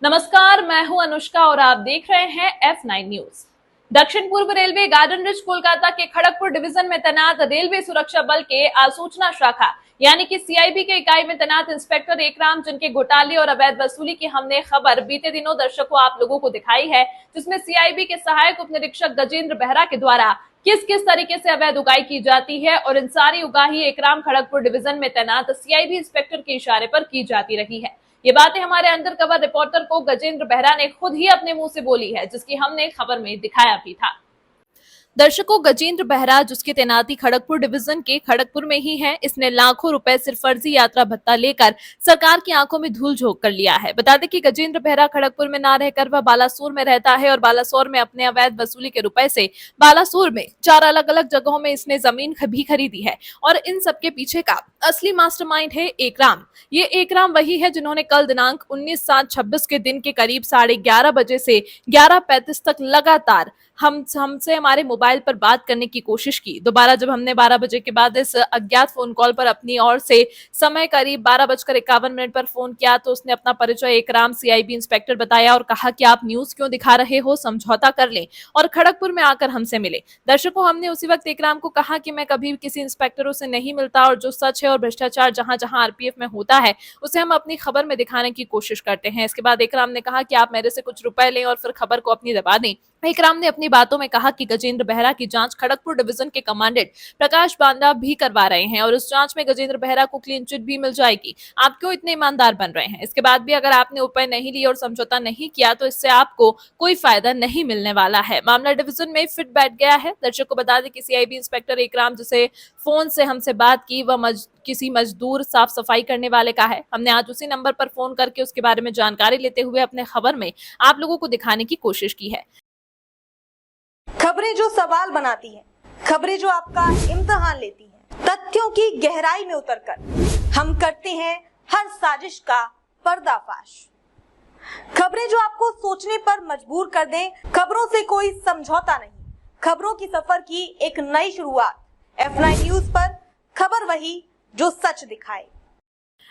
नमस्कार, मैं हूं अनुष्का और आप देख रहे हैं F9 न्यूज। दक्षिण पूर्व रेलवे गार्डन रिज कोलकाता के खड़गपुर डिवीजन में तैनात रेलवे सुरक्षा बल के आसूचना शाखा यानी कि सीआईबी के इकाई में तैनात इंस्पेक्टर एकराम, जिनके घोटाले और अवैध वसूली की हमने खबर बीते दिनों दर्शकों आप लोगों को दिखाई है, जिसमें सीआईबी के सहायक उप निरीक्षक गजेंद्र बेहरा के द्वारा किस किस तरीके से अवैध उगाही की जाती है और इन सारी उगाही एकराम खड़गपुर डिवीजन में तैनात सीआईबी इंस्पेक्टर के इशारे पर की जाती रही है। ये बातें हमारे अंडर कवर रिपोर्टर को गजेंद्र बेहरा ने खुद ही अपने मुंह से बोली है, जिसकी हमने खबर में दिखाया भी था। दर्शकों, गजेंद्र बेहरा, जिसकी तैनाती खड़गपुर डिवीजन के खड़गपुर में ही है, इसने लाखों रुपए सिर्फ फर्जी यात्रा भत्ता लेकर सरकार की आंखों में धूल झोंक कर लिया है। बता दें कि गजेंद्र बेहरा खड़गपुर में ना रहकर वह बालासोर में रहता है और बालासोर में अपने अवैध वसूली के रुपए से बालासोर में 4 अलग अलग जगहों में इसने जमीन भी खरीदी है और इन सबके पीछे का असली मास्टरमाइंड है एकराम। ये एकराम वही है जिन्होंने कल दिनांक 19/7/26 के दिन के करीब 11:30 बजे से 11:35 तक लगातार हमसे हमारे मोबाइल पर बात करने की कोशिश की। दोबारा जब हमने 12 बजे के बाद इस अज्ञात फोन कॉल पर अपनी ओर से समय करीब 12:51 पर फोन किया तो उसने अपना परिचय एकराम सीआईबी इंस्पेक्टर बताया और कहा कि आप न्यूज क्यों दिखा रहे हो, समझौता कर लें और खड़गपुर में आकर हमसे मिले। दर्शकों, हमने उसी वक्त एकराम को कहा कि मैं कभी किसी इंस्पेक्टरों से नहीं मिलता और जो सच है और भ्रष्टाचार जहां जहां आरपीएफ में होता है उसे हम अपनी खबर में दिखाने की कोशिश करते हैं। इसके बाद एकराम ने कहा कि आप मेरे से कुछ रुपए लें और फिर खबर को अपनी दबा दें। एकराम ने अपनी बातों में कहा कि गजेंद्र बेहरा की जांच खड़गपुर डिवीजन के कमांडेंट प्रकाश बांदा भी करवा रहे हैं और उस जांच में गजेंद्र बेहरा को क्लीन चिट भी मिल जाएगी। आप क्यों इतने ईमानदार बन रहे हैं? इसके बाद भी अगर आपने रुपए नहीं लिए और समझौता नहीं किया तो इससे आपको कोई फायदा नहीं मिलने वाला है। मामला डिवीजन में फिट बैठ गया है। दर्शक को बता दें कि सीआईबी इंस्पेक्टर एकराम, जिसे फोन से हमसे बात की, वह किसी मजदूर साफ सफाई करने वाले का है। हमने आज उसी नंबर पर फोन करके उसके बारे में जानकारी लेते हुए अपने खबर में आप लोगों को दिखाने की कोशिश की है। खबरें जो सवाल बनाती हैं, खबरें जो आपका इम्तिहान लेती हैं, तथ्यों की गहराई में उतरकर हम करते हैं हर साजिश का पर्दाफाश। खबरें जो आपको सोचने पर मजबूर कर दें, खबरों से कोई समझौता नहीं, खबरों की सफर की एक नई शुरुआत। F9 न्यूज पर खबर वही जो सच दिखाए।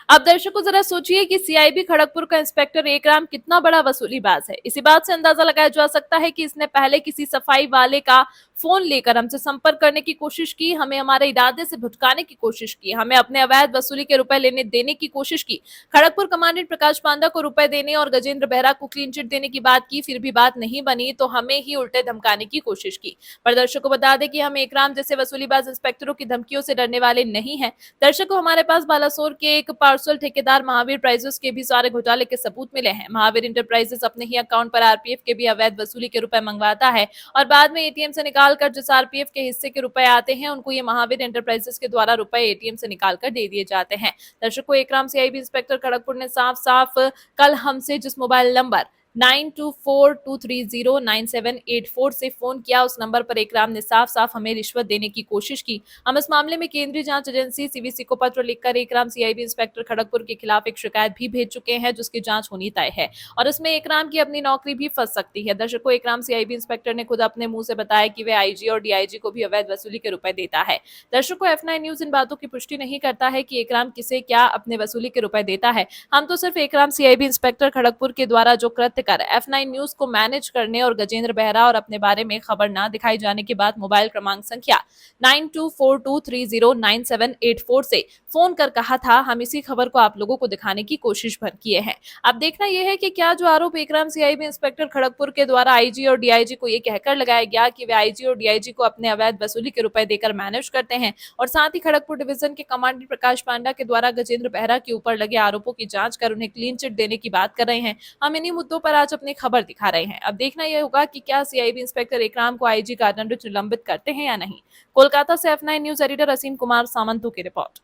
अब दर्शकों, जरा सोचिए कि सीआईबी खड़गपुर का इंस्पेक्टर एकराम कितना बड़ा वसूलीबाज है। इसी बात से अंदाजा लगाया जा सकता है कि इसने पहले किसी सफाई वाले का फोन लेकर हमसे संपर्क करने की कोशिश की, हमें हमारे इरादे से भटकाने की कोशिश की, हमें अपने अवैध वसूली के रुपए लेने देने की कोशिश की। खड़गपुर कमांडेंट प्रकाश बांदा को रुपए देने और गजेंद्र बेहरा को क्लीन चिट देने की बात की, फिर भी बात नहीं बनी तो हमें ही उल्टे धमकाने की कोशिश की। पर दर्शकों को बता दें कि हम एकराम जैसे वसूलीबाज इंस्पेक्टरों की धमकियों से डरने वाले नहीं है। दर्शकों, हमारे पास बालासोर के एक पार्सल ठेकेदार महावीर प्राइजेस के भी सारे घोटाले के सबूत मिले हैं। महावीर इंटरप्राइजेस अपने ही अकाउंट पर आरपीएफ के भी अवैध वसूली के रुपए मंगवाता है और बाद में एटीएम से निकालकर जिस आरपीएफ के हिस्से के रुपए आते हैं उनको ये महावीर एंटरप्राइजेस के द्वारा रुपए एटीएम से निकालकर दे दिए जाते हैं। दर्शकों, एकराम सीआईबी इंस्पेक्टर खड़गपुर ने साफ साफ कल हमसे जिस मोबाइल नंबर 9242309784 से फोन किया, उस नंबर पर एकराम ने साफ साफ हमें रिश्वत देने की कोशिश की। हम इस मामले में केंद्रीय जांच एजेंसी सीवीसी को पत्र लिखकर एकराम सीआईबी इंस्पेक्टर खड़गपुर के खिलाफ एक शिकायत भी भेज चुके हैं, जिसकी जांच होनी तय है और इसमें एकराम की अपनी नौकरी भी फंस सकती है। दर्शकों, एकराम सीआईबी इंस्पेक्टर ने खुद अपने मुंह से बताया कि वे आईजी और डीआईजी को भी अवैध वसूली के रुपए देता है। दर्शकों, F9 न्यूज इन बातों की पुष्टि नहीं करता है कि एकराम किसे क्या अपने वसूली के रुपए देता है। हम तो सिर्फ एकराम सीआईबी इंस्पेक्टर खड़गपुर के द्वारा जो कृत्य कर F9 न्यूज को मैनेज करने और गजेंद्र बेहरा और अपने बारे में खबर ना दिखाई जाने के बाद मोबाइल क्रमांक संख्या 9242309784 से फोन कर कहा था, हम इसी खबर को आप लोगों को दिखाने की कोशिश भर किए हैं। अब देखना यह है कि क्या जो आरोप एकराम सीआईबी इंस्पेक्टर खड़गपुर के द्वारा आईजी और डीआईजी को ये कहकर लगाया गया कि वे आईजी और डीआईजी को अपने अवैध वसूली के रुपए देकर मैनेज करते हैं और साथ ही खड़गपुर डिवीजन के कमांडेंट प्रकाश पांडा के द्वारा गजेंद्र बेहरा के ऊपर लगे आरोपों की जांच कर उन्हें क्लीन चिट देने की बात कर रहे हैं। हम इन्हीं मुद्दों पर आज अपनी खबर दिखा रहे हैं। अब देखना यह होगा कि क्या सीआईबी इंस्पेक्टर एकराम को आईजी गार्डन रिज निलंबित करते हैं या नहीं। कोलकाता से F9 न्यूज एडिटर असीम कुमार सामंतों की रिपोर्ट।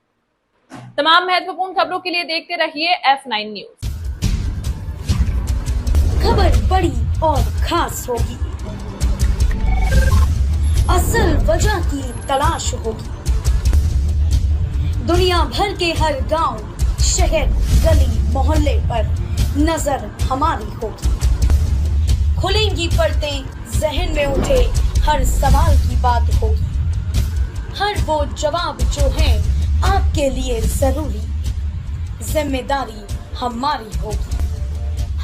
तमाम महत्वपूर्ण खबरों के लिए देखते रहिए F9 न्यूज। खबर बड़ी और खास होगी, असल वजह की तलाश होगी, दुनिया भर के हर गांव, शहर, गली, मोहल्ले पर नजर हमारी होगी। खुलेंगी पर्दें, जहन में उठे हर सवाल की बात होगी, हर वो जवाब जो है आपके लिए जरूरी, जिम्मेदारी हमारी होगी।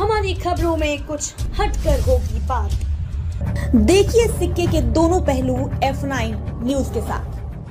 हमारी खबरों में कुछ हटकर होगी बात। देखिए सिक्के के दोनों पहलू F9 न्यूज के साथ।